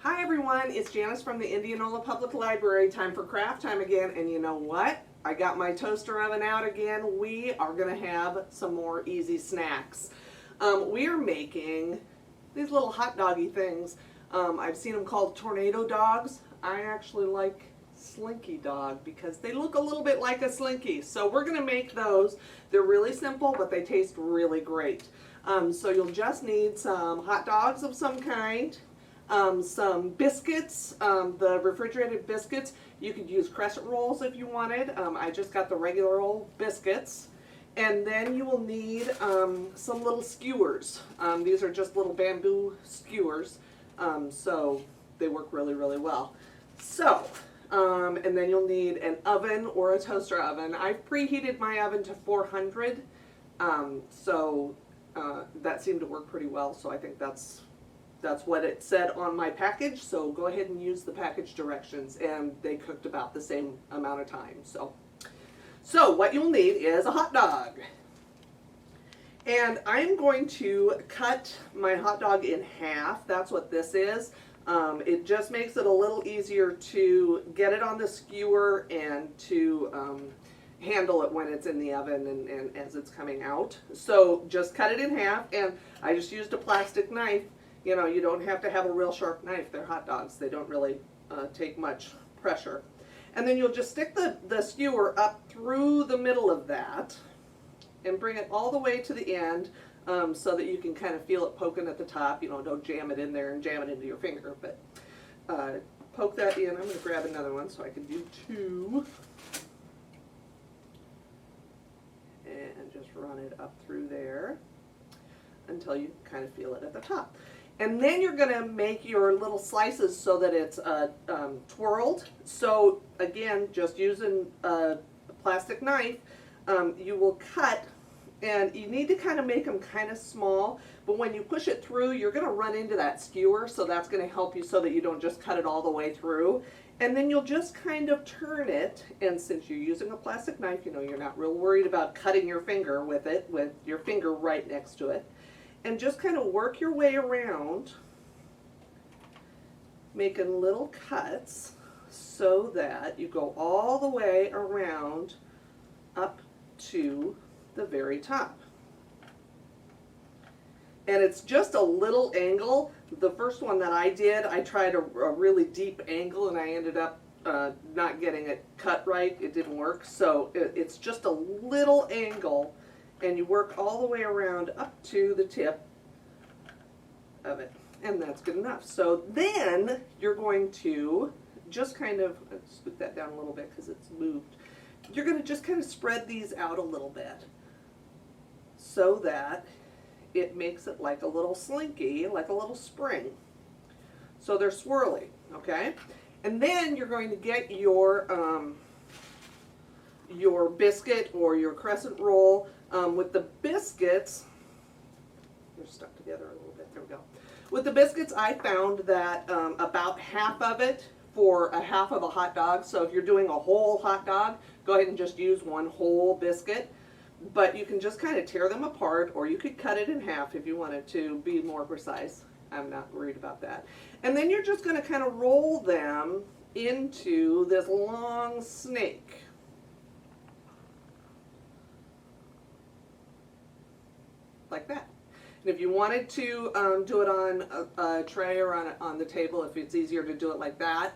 Hi everyone, it's Janice from the Indianola Public Library. Time for craft time again, and you know what? I got my toaster oven out again. We are going to have some more easy snacks. We are making these little hot doggy things. I've seen them called tornado dogs. I actually like Slinky dog because they look a little bit like a Slinky. So we're going to make those. They're really simple, but they taste really great. So you'll just need some hot dogs of some kind. Some biscuits, the refrigerated biscuits. You could use crescent rolls if you wanted. I just got the regular old biscuits. And then you will need some little skewers. These are just little bamboo skewers, so they work really, really well. So, and then you'll need an oven or a toaster oven. I've preheated my oven to 400, so that seemed to work pretty well, so I think that's what it said on my package, so go ahead and use the package directions, and they cooked about the same amount of time. So what you'll need is a hot dog. And I'm going to cut my hot dog in half. That's what this is. It just makes it a little easier to get it on the skewer and to handle it when it's in the oven and as it's coming out. So just cut it in half, and I just used a plastic knife. You know, you don't have to have a real sharp knife. They're hot dogs. They don't really take much pressure. And then you'll just stick the skewer up through the middle of that and bring it all the way to the end so that you can kind of feel it poking at the top. You know, don't jam it in there and jam it into your finger, but poke that in. I'm going to grab another one so I can do two. And just run it up through there until you kind of feel it at the top. And then you're going to make your little slices so that it's twirled. So again, just using a plastic knife, you will cut, and you need to kind of make them kind of small, but when you push it through, you're going to run into that skewer, so that's going to help you so that you don't just cut it all the way through. And then you'll just kind of turn it, and since you're using a plastic knife, you know, you're not real worried about cutting your finger with it, with your finger right next to it. And just kind of work your way around, making little cuts so that you go all the way around up to the very top. And it's just a little angle. The first one that I did, I tried a really deep angle, and I ended up not getting it cut right. It didn't work. So it's just a little angle, and you work all the way around up to the tip of it, and that's good enough. So then you're going to just kind of scoot that down a little bit because it's moved. You're going to just kind of spread these out a little bit so that it makes it like a little slinky, like a little spring. So they're swirly, okay? And then you're going to get your biscuit or your crescent roll. With the biscuits, they're stuck together a little bit. There we go. With the biscuits, I found that about half of it for a half of a hot dog. So if you're doing a whole hot dog, go ahead and just use one whole biscuit. But you can just kind of tear them apart, or you could cut it in half if you wanted to be more precise. I'm not worried about that. And then you're just going to kind of roll them into this long snake. Like that. And if you wanted to do it on a tray or on the table, if it's easier to do it like that,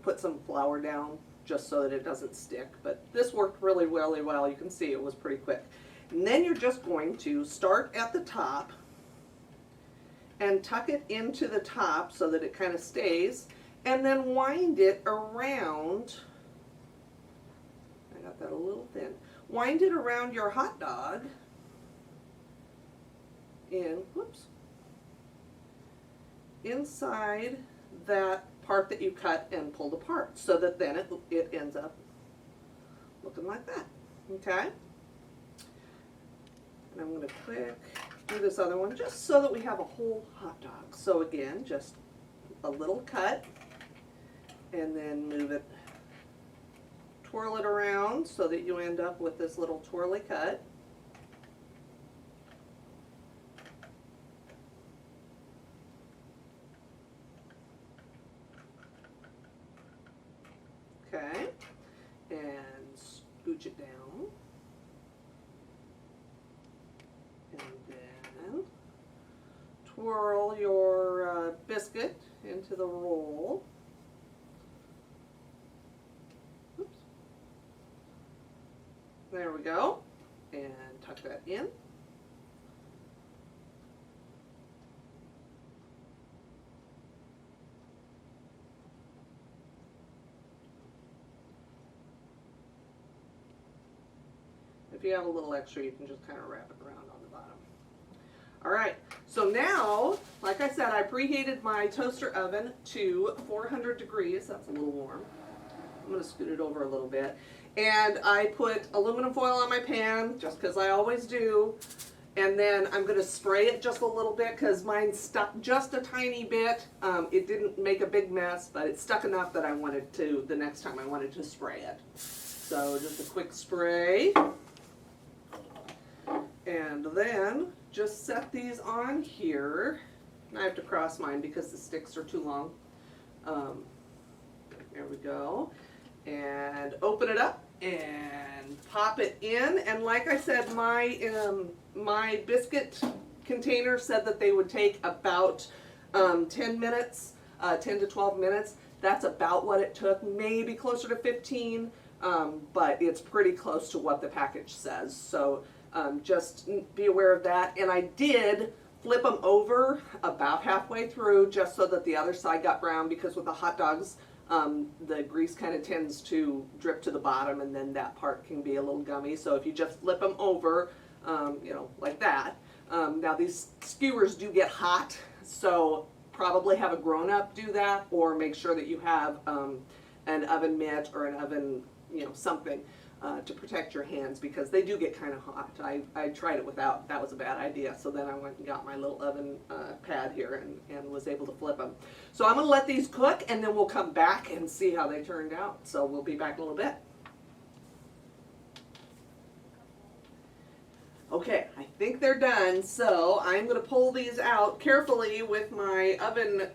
put some flour down just so that it doesn't stick. But this worked really, really well. You can see it was pretty quick. And then you're just going to start at the top and tuck it into the top so that it kind of stays, and then wind it around. I got that a little thin. Wind it around your hot dog. Inside that part that you cut and pulled apart, so that then it ends up looking like that, okay? And I'm going to quick do this other one just so that we have a whole hot dog. So again, just a little cut, and then move it, twirl it around so that you end up with this little twirly cut. scooch it down. And then twirl your biscuit into the roll. Oops. There we go. And tuck that in. If you have a little extra, you can just kind of wrap it around on the bottom. All right, so now, like I said, I preheated my toaster oven to 400 degrees. That's a little warm. I'm going to scoot it over a little bit. And I put aluminum foil on my pan, just because I always do. And then I'm going to spray it just a little bit, because mine stuck just a tiny bit. It didn't make a big mess, but it stuck enough that I wanted to, the next time I wanted to spray it. So just a quick spray. And then just set these on here. I have to cross mine because the sticks are too long. There we go. And open it up and pop it in. And like I said, my biscuit container said that they would take about 10 minutes, 10 to 12 minutes. That's about what it took, maybe closer to 15, but it's pretty close to what the package says. So just be aware of that. And I did flip them over about halfway through just so that the other side got brown, because with the hot dogs, the grease kind of tends to drip to the bottom, and then that part can be a little gummy. So if you just flip them over, you know, like that. Now these skewers do get hot, so probably have a grown-up do that, or make sure that you have an oven mitt or an oven, you know, something to protect your hands, because they do get kind of hot. I tried it without. That was a bad idea. So then I went and got my little oven pad here and was able to flip them. So I'm going to let these cook, and then we'll come back and see how they turned out. So we'll be back in a little bit. Okay, I think they're done. So I'm going to pull these out carefully with my oven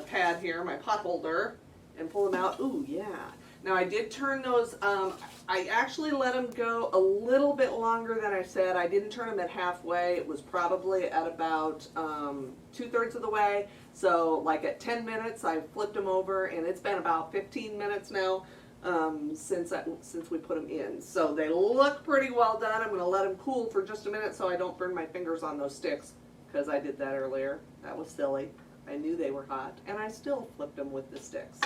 pad here, my pot holder, and pull them out. Ooh, yeah. Now I did turn those, I actually let them go a little bit longer than I said. I didn't turn them at halfway. It was probably at about 2/3 of the way. So like at 10 minutes I flipped them over, and it's been about 15 minutes now since we put them in. So they look pretty well done. I'm going to let them cool for just a minute so I don't burn my fingers on those sticks, because I did that earlier. That was silly. I knew they were hot, and I still flipped them with the sticks.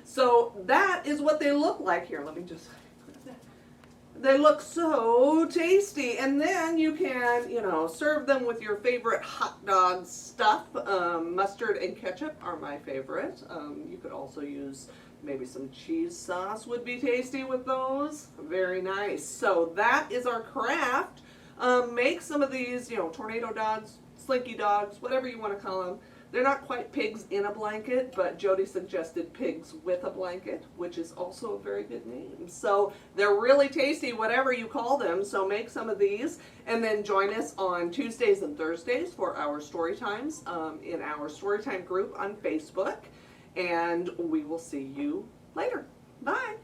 So that is what they look like. Here, let me just grab that. They look so tasty. And then you can, you know, serve them with your favorite hot dog stuff. Mustard and ketchup are my favorite. You could also use maybe some cheese sauce would be tasty with those. Very nice. So that is our craft. Make some of these, you know, tornado dogs, slinky dogs, whatever you want to call them. They're not quite pigs in a blanket, but Jody suggested pigs with a blanket, which is also a very good name. So they're really tasty, whatever you call them. So make some of these, and then join us on Tuesdays and Thursdays for our story times in our Storytime group on Facebook. And we will see you later. Bye.